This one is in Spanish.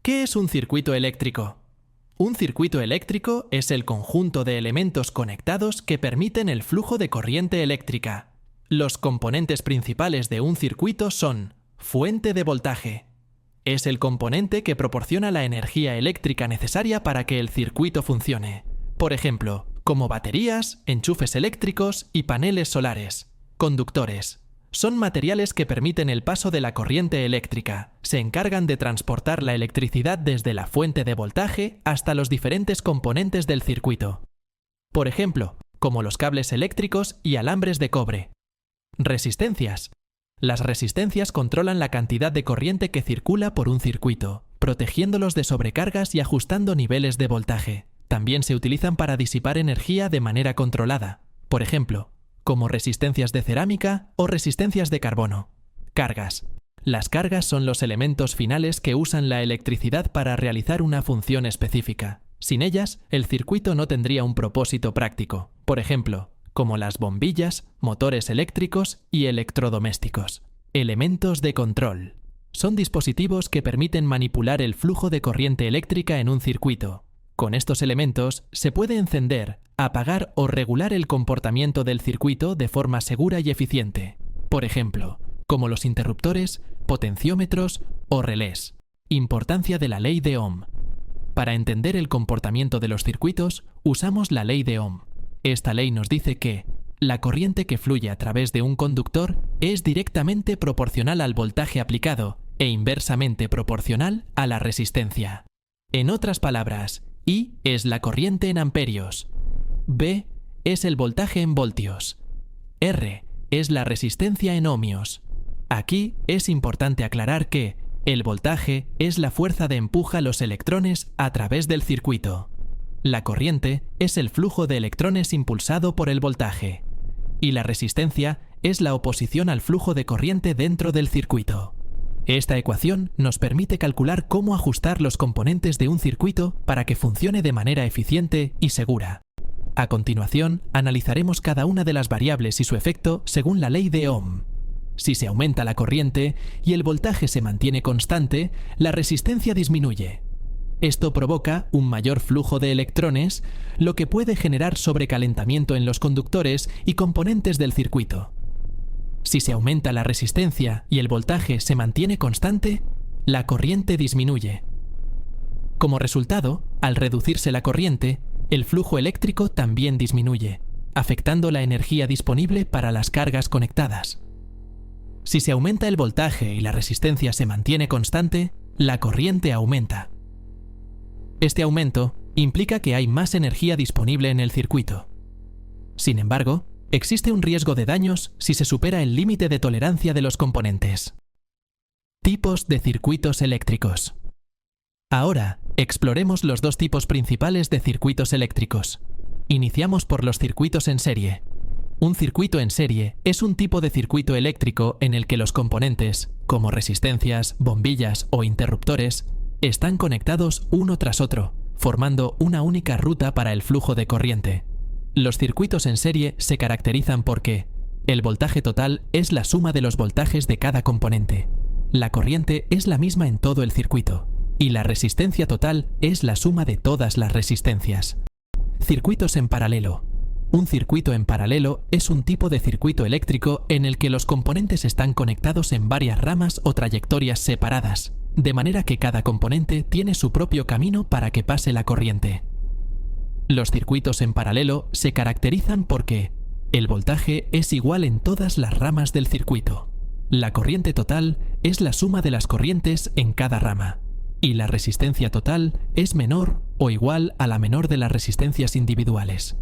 ¿Qué es un circuito eléctrico? Un circuito eléctrico es el conjunto de elementos conectados que permiten el flujo de corriente eléctrica. Los componentes principales de un circuito son fuente de voltaje. Es el componente que proporciona la energía eléctrica necesaria para que el circuito funcione. Por ejemplo, como baterías, enchufes eléctricos y paneles solares. Conductores. Son materiales que permiten el paso de la corriente eléctrica. Se encargan de transportar la electricidad desde la fuente de voltaje hasta los diferentes componentes del circuito. Por ejemplo, como los cables eléctricos y alambres de cobre. Resistencias. Las resistencias controlan la cantidad de corriente que circula por un circuito, protegiéndolos de sobrecargas y ajustando niveles de voltaje. También se utilizan para disipar energía de manera controlada. Por ejemplo, como resistencias de cerámica o resistencias de carbono. Cargas. Las cargas son los elementos finales que usan la electricidad para realizar una función específica. Sin ellas, el circuito no tendría un propósito práctico. Por ejemplo, como las bombillas, motores eléctricos y electrodomésticos. Elementos de control. Son dispositivos que permiten manipular el flujo de corriente eléctrica en un circuito. Con estos elementos se puede encender, apagar o regular el comportamiento del circuito de forma segura y eficiente. Por ejemplo, como los interruptores, potenciómetros o relés. Importancia de la ley de Ohm. Para entender el comportamiento de los circuitos, usamos la ley de Ohm. Esta ley nos dice que la corriente que fluye a través de un conductor es directamente proporcional al voltaje aplicado e inversamente proporcional a la resistencia. En otras palabras, I es la corriente en amperios, B es el voltaje en voltios, R es la resistencia en ohmios. Aquí es importante aclarar que el voltaje es la fuerza de empuje a los electrones a través del circuito. La corriente es el flujo de electrones impulsado por el voltaje. Y la resistencia es la oposición al flujo de corriente dentro del circuito. Esta ecuación nos permite calcular cómo ajustar los componentes de un circuito para que funcione de manera eficiente y segura. A continuación, analizaremos cada una de las variables y su efecto según la ley de Ohm. Si se aumenta la corriente y el voltaje se mantiene constante, la resistencia disminuye. Esto provoca un mayor flujo de electrones, lo que puede generar sobrecalentamiento en los conductores y componentes del circuito. Si se aumenta la resistencia y el voltaje se mantiene constante, la corriente disminuye. Como resultado, al reducirse la corriente, el flujo eléctrico también disminuye, afectando la energía disponible para las cargas conectadas. Si se aumenta el voltaje y la resistencia se mantiene constante, la corriente aumenta. Este aumento implica que hay más energía disponible en el circuito. Sin embargo, existe un riesgo de daños si se supera el límite de tolerancia de los componentes. Tipos de circuitos eléctricos. Ahora, exploremos los dos tipos principales de circuitos eléctricos. Iniciamos por los circuitos en serie. Un circuito en serie es un tipo de circuito eléctrico en el que los componentes, como resistencias, bombillas o interruptores, están conectados uno tras otro, formando una única ruta para el flujo de corriente. Los circuitos en serie se caracterizan porque el voltaje total es la suma de los voltajes de cada componente. La corriente es la misma en todo el circuito, y la resistencia total es la suma de todas las resistencias. Circuitos en paralelo. Un circuito en paralelo es un tipo de circuito eléctrico en el que los componentes están conectados en varias ramas o trayectorias separadas, de manera que cada componente tiene su propio camino para que pase la corriente. Los circuitos en paralelo se caracterizan porque el voltaje es igual en todas las ramas del circuito. La corriente total es la suma de las corrientes en cada rama, y la resistencia total es menor o igual a la menor de las resistencias individuales.